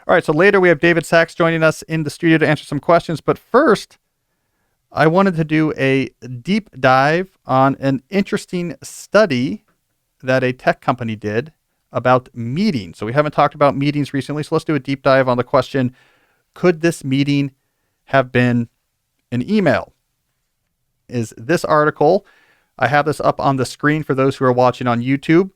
All right, so later we have David Sachs joining us in the studio to answer some questions. But first, I wanted to do a deep dive on an interesting study that a tech company did about meetings. So we haven't talked about meetings recently, so let's do a deep dive on the question, could this meeting have been an email? Is this article, I have this up on the screen for those who are watching on YouTube.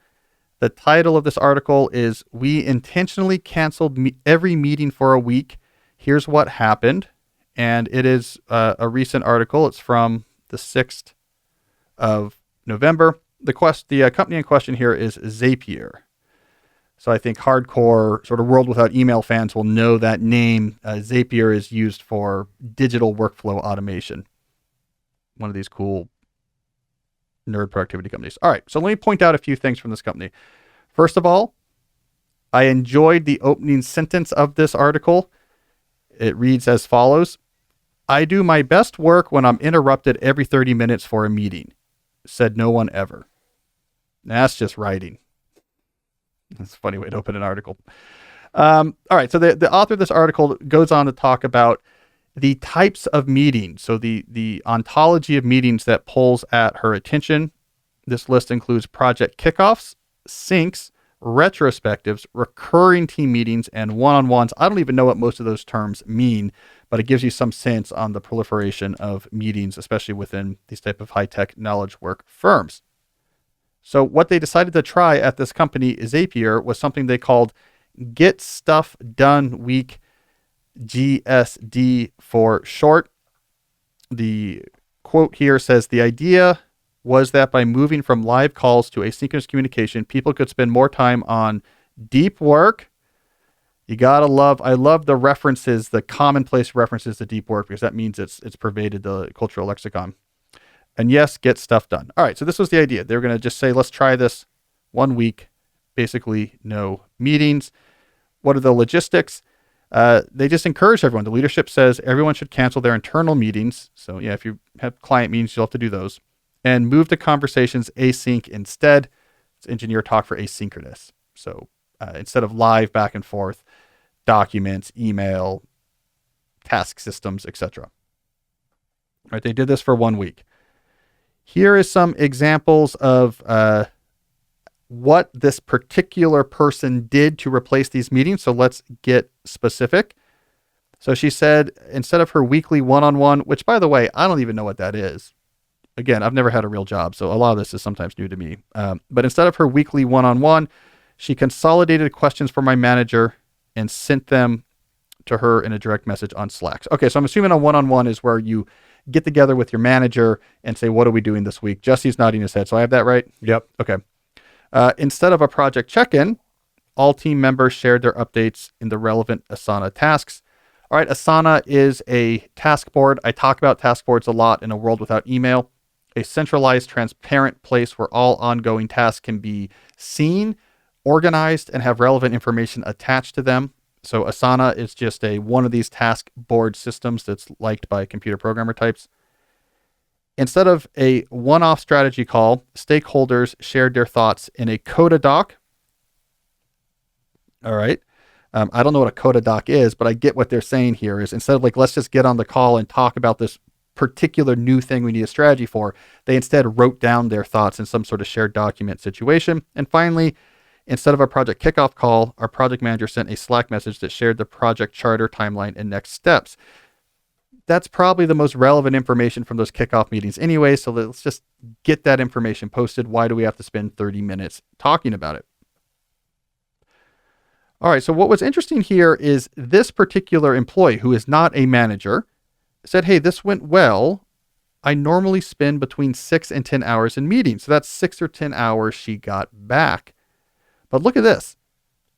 The title of this article is, "We intentionally canceled every meeting for a week. Here's what happened." And it is a recent article. It's from the 6th of November. The company in question here is Zapier. So I think hardcore sort of World Without Email fans will know that name. Zapier is used for digital workflow automation. One of these cool nerd productivity companies. All right, so let me point out a few things from this company. First of all, I enjoyed the opening sentence of this article. It reads as follows: "I do my best work when I'm interrupted every 30 minutes for a meeting. Said no one ever." Now, that's just writing. That's a funny way to open an article. All right, so the author of this article goes on to talk about the types of meetings, so the ontology of meetings that pulls at her attention. This list includes project kickoffs, syncs, retrospectives, recurring team meetings, and one-on-ones. I don't even know what most of those terms mean, but it gives you some sense on the proliferation of meetings, especially within these type of high-tech knowledge work firms. So what they decided to try at this company, Zapier, was something they called Get Stuff Done Week, GSD for short. The quote here says, "The idea was that by moving from live calls to asynchronous communication, people could spend more time on deep work." I love the references, the commonplace references to deep work, because that means it's pervaded the cultural lexicon. And yes, get stuff done. All right, so this was the idea. They were going to just say, let's try this 1 week, basically no meetings. What are the logistics? They just encourage everyone. The leadership says everyone should cancel their internal meetings. So yeah, if you have client meetings, you'll have to do those. And move the conversations async instead. It's engineer talk for asynchronous. So instead of live back and forth, documents, email, task systems, etc. All right, they did this for 1 week. Here is some examples of what this particular person did to replace these meetings. So let's get specific. So she said, instead of her weekly one-on-one, which by the way, I don't even know what that is. Again, I've never had a real job, so a lot of this is sometimes new to me. But instead of her weekly one-on-one, she consolidated questions for my manager and sent them to her in a direct message on Slack. Okay, so I'm assuming a one-on-one is where you get together with your manager and say, what are we doing this week? Jesse's nodding his head. So I have that right? Yep. Okay. Instead of a project check-in, all team members shared their updates in the relevant Asana tasks. All right, Asana is a task board. I talk about task boards a lot in A World Without Email. A centralized, transparent place where all ongoing tasks can be seen, organized, and have relevant information attached to them. So Asana is just one of these task board systems that's liked by computer programmer types. Instead of a one-off strategy call, stakeholders shared their thoughts in a Coda doc. All right. I don't know what a Coda doc is, but I get what they're saying here is instead of let's just get on the call and talk about this particular new thing we need a strategy for, they instead wrote down their thoughts in some sort of shared document situation. And finally, instead of a project kickoff call, our project manager sent a Slack message that shared the project charter, timeline, and next steps. That's probably the most relevant information from those kickoff meetings anyway, so let's just get that information posted. Why do we have to spend 30 minutes talking about it? All right, so what was interesting here is this particular employee, who is not a manager, said, hey, this went well. I normally spend between 6 and 10 hours in meetings. So that's 6 or 10 hours she got back. But look at this.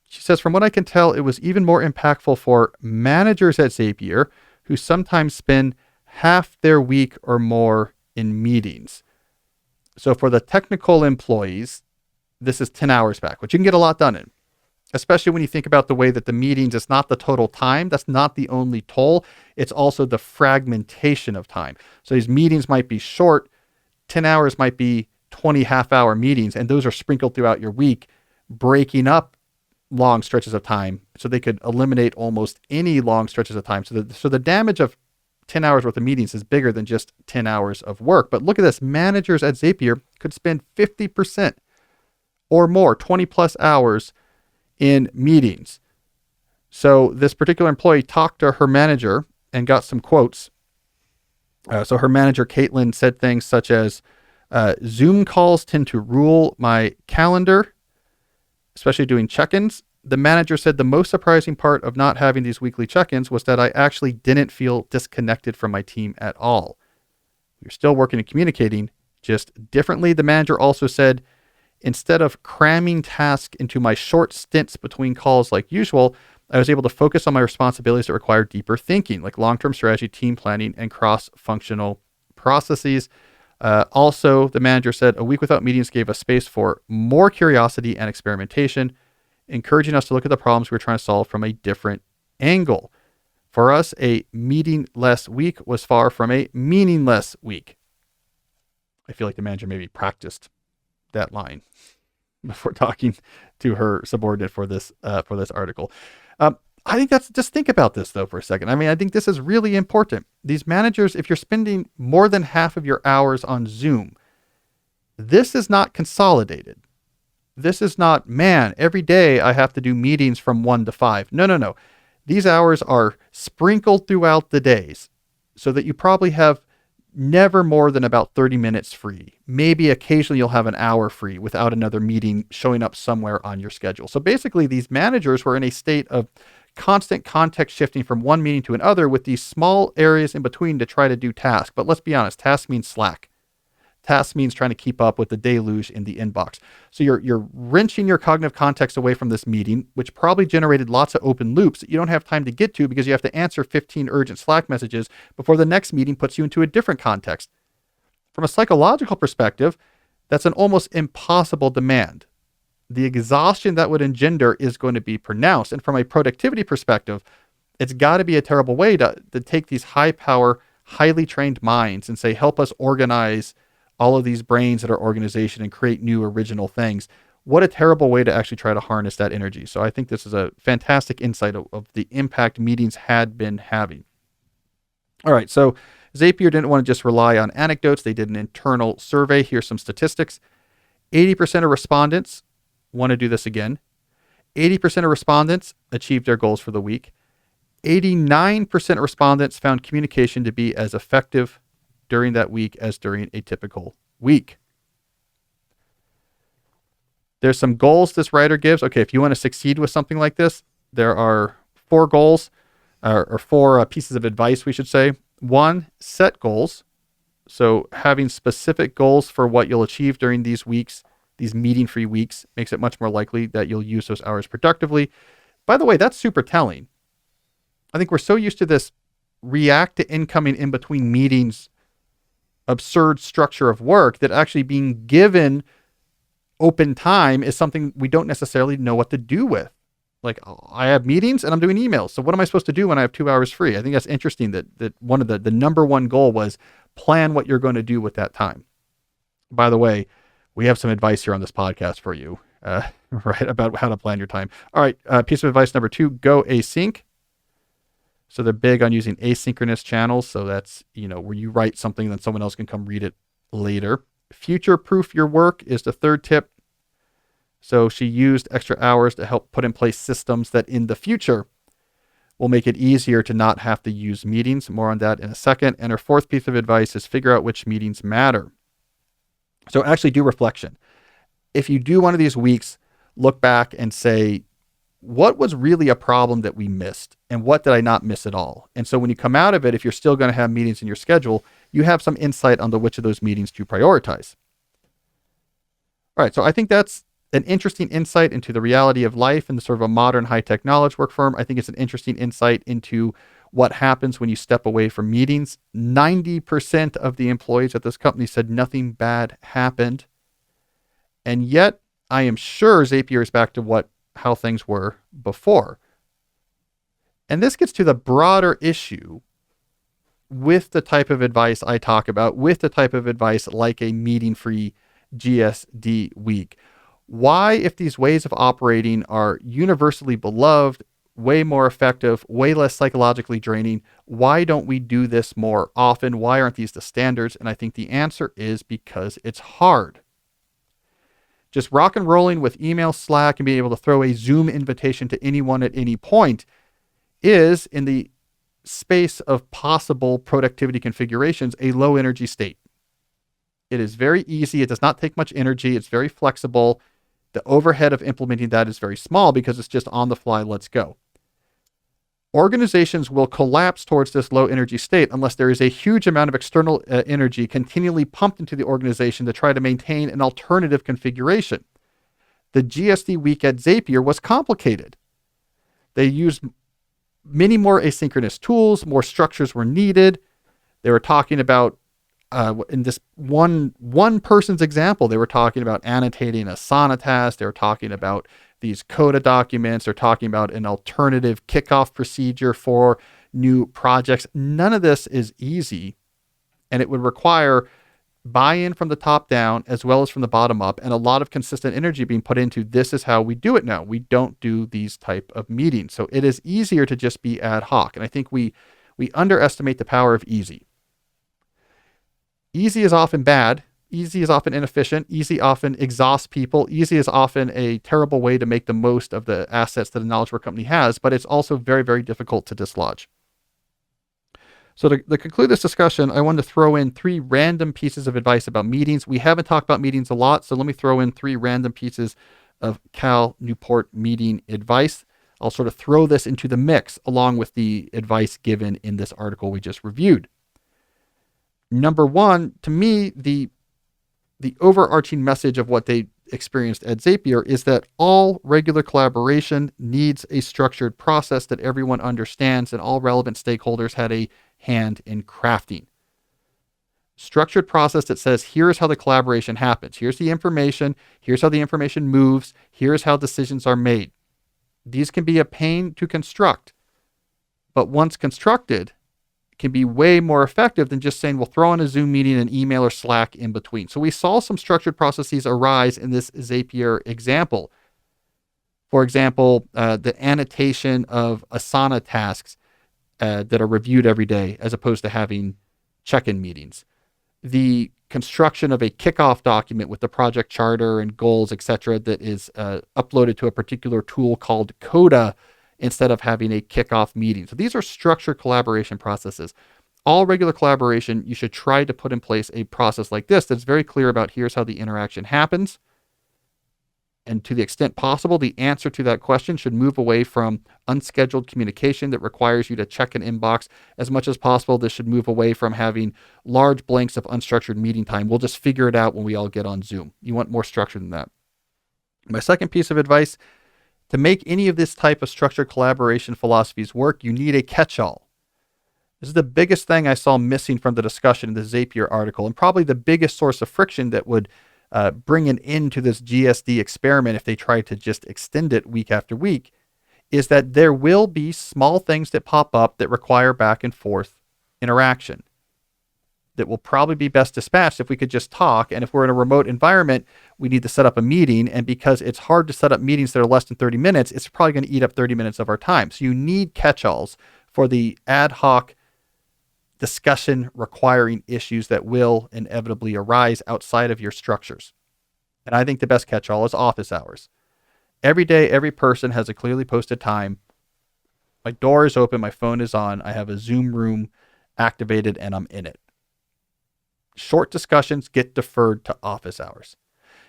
She says, from what I can tell, it was even more impactful for managers at Zapier who sometimes spend half their week or more in meetings. So for the technical employees, this is 10 hours back, which you can get a lot done in, especially when you think about the way that the meetings, it's not the total time. That's not the only toll. It's also the fragmentation of time. So these meetings might be short. 10 hours might be 20 half-hour meetings, and those are sprinkled throughout your week, breaking up long stretches of time, so they could eliminate almost any long stretches of time. So the damage of 10 hours worth of meetings is bigger than just 10 hours of work. But look at this. Managers at Zapier could spend 50% or more, 20 plus hours in meetings. So this particular employee talked to her manager and got some quotes. So her manager, Caitlin, said things such as, Zoom calls tend to rule my calendar, especially doing check-ins. The manager said the most surprising part of not having these weekly check-ins was that I actually didn't feel disconnected from my team at all. We're still working and communicating, just differently. The manager also said, instead of cramming tasks into my short stints between calls like usual, I was able to focus on my responsibilities that require deeper thinking, like long-term strategy, team planning, and cross-functional processes. Also, the manager said, a week without meetings gave us space for more curiosity and experimentation, encouraging us to look at the problems we're trying to solve from a different angle. For us, a meeting-less week was far from a meaningless week. I feel like the manager maybe practiced that line before talking to her subordinate for this article. I think just think about this though for a second. I mean, I think this is really important. These managers, if you're spending more than half of your hours on Zoom, this is not consolidated. This is not, man, every day I have to do meetings from 1 to 5. No. These hours are sprinkled throughout the days so that you probably have never more than about 30 minutes free. Maybe occasionally you'll have an hour free without another meeting showing up somewhere on your schedule. So basically these managers were in a state of constant context shifting from one meeting to another with these small areas in between to try to do tasks. But let's be honest, task means slack. Task means trying to keep up with the deluge in the inbox. So you're wrenching your cognitive context away from this meeting, which probably generated lots of open loops that you don't have time to get to because you have to answer 15 urgent Slack messages before the next meeting puts you into a different context. From a psychological perspective, that's an almost impossible demand. The exhaustion that would engender is going to be pronounced. And from a productivity perspective, it's got to be a terrible way to take these high power, highly trained minds and say, help us organize all of these brains at our organization and create new original things. What a terrible way to actually try to harness that energy. So I think this is a fantastic insight of the impact meetings had been having. All right, so Zapier didn't want to just rely on anecdotes. They did an internal survey. Here's some statistics. 80% of respondents want to do this again. 80% of respondents achieved their goals for the week. 89% of respondents found communication to be as effective during that week as during a typical week. There's some goals this writer gives. Okay, if you want to succeed with something like this, there are 4 goals, or 4 pieces of advice, we should say. 1, set goals. So having specific goals for what you'll achieve during these weeks, these meeting-free weeks, makes it much more likely that you'll use those hours productively. By the way, that's super telling. I think we're so used to this react to incoming in between meetings absurd structure of work that actually being given open time is something we don't necessarily know what to do with. Like, I have meetings and I'm doing emails. So what am I supposed to do when I have 2 hours free? I think that's interesting that one of the number one goal was plan what you're going to do with that time. By the way, we have some advice here on this podcast for you, right, about how to plan your time. All right, piece of advice number 2, go async. So they're big on using asynchronous channels. So that's, where you write something, then someone else can come read it later. Future-proof your work is the 3rd tip. So she used extra hours to help put in place systems that in the future will make it easier to not have to use meetings. More on that in a second. And her 4th piece of advice is figure out which meetings matter. So actually do reflection. If you do one of these weeks, look back and say, what was really a problem that we missed? And what did I not miss at all? And so when you come out of it, if you're still going to have meetings in your schedule, you have some insight on which of those meetings to prioritize. All right, so I think that's an interesting insight into the reality of life in the sort of a modern high-tech knowledge work firm. I think it's an interesting insight into what happens when you step away from meetings. 90% of the employees at this company said nothing bad happened. And yet, I am sure Zapier is back to how things were before. And this gets to the broader issue with the type of advice I talk about, with the type of advice like a meeting-free GSD week. Why, if these ways of operating are universally beloved, way more effective, way less psychologically draining, why don't we do this more often? Why aren't these the standards? And I think the answer is because it's hard. Just rock and rolling with email, Slack, and being able to throw a Zoom invitation to anyone at any point is, in the space of possible productivity configurations, a low energy state. It is very easy. It does not take much energy. It's very flexible. The overhead of implementing that is very small because it's just on the fly, let's go. Organizations will collapse towards this low energy state unless there is a huge amount of external energy continually pumped into the organization to try to maintain an alternative configuration. The GSD week at Zapier was complicated. They used many more asynchronous tools, more structures were needed. They were talking about, in this one person's example, they were talking about annotating a Asana task. They were talking about these CODA documents. They're talking about an alternative kickoff procedure for new projects. None of this is easy, and it would require buy-in from the top down as well as from the bottom up, and a lot of consistent energy being put into this is how we do it now. We don't do these type of meetings. So it is easier to just be ad hoc. And I think we underestimate the power of easy. Easy is often bad. Easy is often inefficient. Easy often exhausts people. Easy is often a terrible way to make the most of the assets that a knowledge work company has, but it's also very, very difficult to dislodge. So to conclude this discussion, I wanted to throw in 3 random pieces of advice about meetings. We haven't talked about meetings a lot, so let me throw in 3 random pieces of Cal Newport meeting advice. I'll sort of throw this into the mix along with the advice given in this article we just reviewed. Number 1, to me, the overarching message of what they experienced at Zapier is that all regular collaboration needs a structured process that everyone understands and all relevant stakeholders had a hand in crafting. Structured process that says, here's how the collaboration happens. Here's the information. Here's how the information moves. Here's how decisions are made. These can be a pain to construct, but once constructed, can be way more effective than just saying, we'll throw in a Zoom meeting and email or Slack in between. So we saw some structured processes arise in this Zapier example. For example, the annotation of Asana tasks that are reviewed every day as opposed to having check-in meetings. The construction of a kickoff document with the project charter and goals, etc., that is uploaded to a particular tool called CODA instead of having a kickoff meeting. So these are structured collaboration processes. All regular collaboration, you should try to put in place a process like this that's very clear about here's how the interaction happens. And to the extent possible, the answer to that question should move away from unscheduled communication that requires you to check an inbox. As much as possible, this should move away from having large blanks of unstructured meeting time. We'll just figure it out when we all get on Zoom. You want more structure than that. My second piece of advice, to make any of this type of structured collaboration philosophies work, you need a catch-all. This is the biggest thing I saw missing from the discussion in the Zapier article, and probably the biggest source of friction that would bring an end to this GSD experiment if they try to just extend it week after week, is that there will be small things that pop up that require back and forth interaction that will probably be best dispatched if we could just talk. And if we're in a remote environment, we need to set up a meeting. And because it's hard to set up meetings that are less than 30 minutes, it's probably going to eat up 30 minutes of our time. So you need catch-alls for the ad hoc discussion requiring issues that will inevitably arise outside of your structures. And I think the best catch-all is office hours. Every day, every person has a clearly posted time. My door is open, my phone is on, I have a Zoom room activated, and I'm in it. Short discussions get deferred to office hours.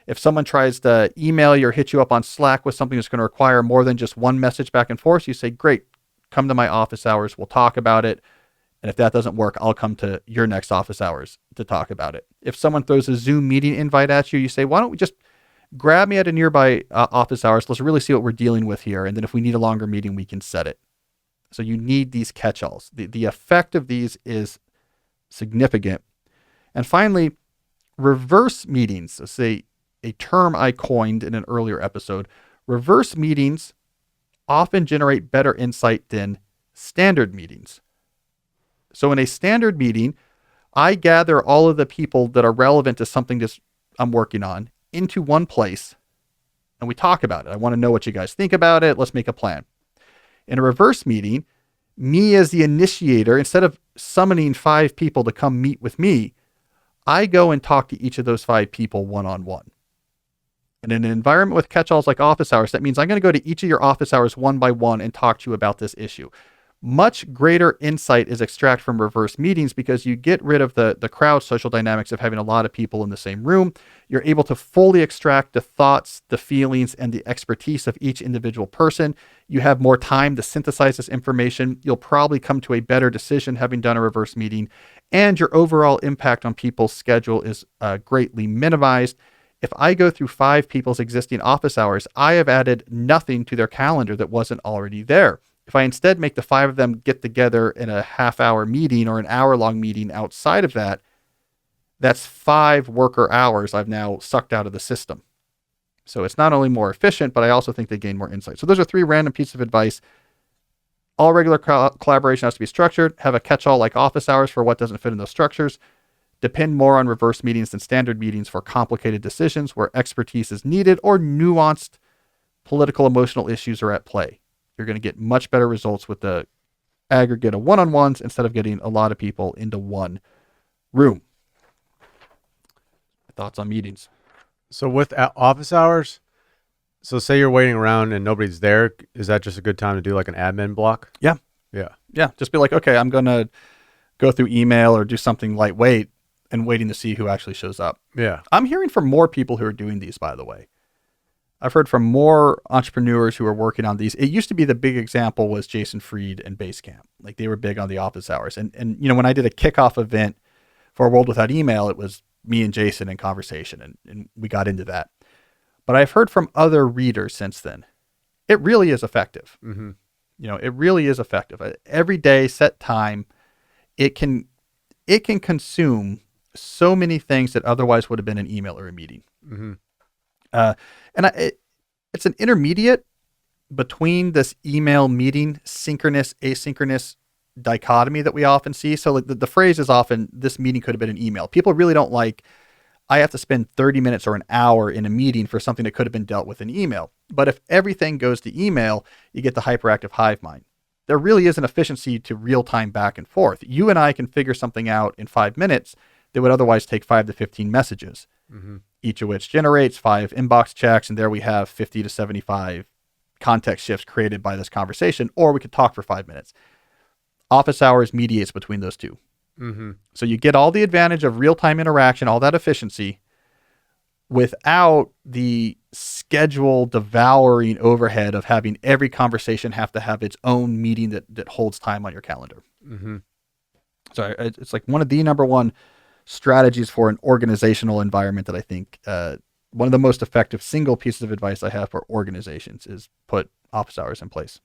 If someone tries to email you or hit you up on Slack with something that's going to require more than just one message back and forth, you say, great, come to my office hours, we'll talk about it. And if that doesn't work, I'll come to your next office hours to talk about it. If someone throws a Zoom meeting invite at you, you say, why don't we just grab me at a nearby office hours? Let's really see what we're dealing with here. And then if we need a longer meeting, we can set it. So you need these catch-alls. The effect of these is significant. And finally, reverse meetings. Let's say a term I coined in an earlier episode. Reverse meetings often generate better insight than standard meetings. So in a standard meeting, I gather all of the people that are relevant to something that I'm working on into one place. and we talk about it. I want to know what you guys think about it. Let's make a plan. In a reverse meeting, me as the initiator, instead of summoning 5 people to come meet with me, I go and talk to each of those 5 people one-on-one. And in an environment with catch-alls like office hours, that means I'm going to go to each of your office hours one by one and talk to you about this issue. Much greater insight is extracted from reverse meetings because you get rid of the crowd social dynamics of having a lot of people in the same room. You're able to fully extract the thoughts, the feelings, and the expertise of each individual person. You have more time to synthesize this information. You'll probably come to a better decision having done a reverse meeting, and your overall impact on people's schedule is greatly minimized. If I go through 5 people's existing office hours, I have added nothing to their calendar that wasn't already there. If I instead make the 5 of them get together in a half-hour meeting or an hour-long meeting outside of that, that's 5 worker hours I've now sucked out of the system. So it's not only more efficient, but I also think they gain more insight. So those are 3 random pieces of advice. All regular collaboration has to be structured. Have a catch-all like office hours for what doesn't fit in those structures. Depend more on reverse meetings than standard meetings for complicated decisions where expertise is needed or nuanced political emotional issues are at play. You're going to get much better results with the aggregate of one-on-ones instead of getting a lot of people into one room. Thoughts on meetings? So with office hours, so say you're waiting around and nobody's there, is that just a good time to do like an admin block? Yeah. Yeah. Yeah. Just be like, okay, I'm going to go through email or do something lightweight and waiting to see who actually shows up. Yeah. I'm hearing from more people who are doing these, by the way. I've heard from more entrepreneurs who are working on these. It used to be the big example was Jason Fried and Basecamp. Like they were big on the office hours. And you know, when I did a kickoff event for A World Without Email, it was me and Jason in conversation and we got into that. But I've heard from other readers since then. It really is effective. Mm-hmm. You know, it really is effective. Every day, set time, it can consume so many things that otherwise would have been an email or a meeting. Mm-hmm. It's an intermediate between this email meeting synchronous asynchronous dichotomy that we often see. So like the phrase is often this meeting could have been an email. People really don't like I have to spend 30 minutes or an hour in a meeting for something that could have been dealt with in email. But if everything goes to email, you get the hyperactive hive mind. There really is an efficiency to real-time back and forth. You and I can figure something out in 5 minutes that would otherwise take 5 to 15 messages. Mm-hmm. Each of which generates 5 inbox checks, and there we have 50 to 75 context shifts created by this conversation, or we could talk for 5 minutes. Office hours mediates between those two. Mm-hmm. So you get all the advantage of real-time interaction, all that efficiency, without the schedule devouring overhead of having every conversation have to have its own meeting that holds time on your calendar. Mm-hmm. So it's like one of the number one strategies for an organizational environment that I think one of the most effective single pieces of advice I have for organizations is put office hours in place.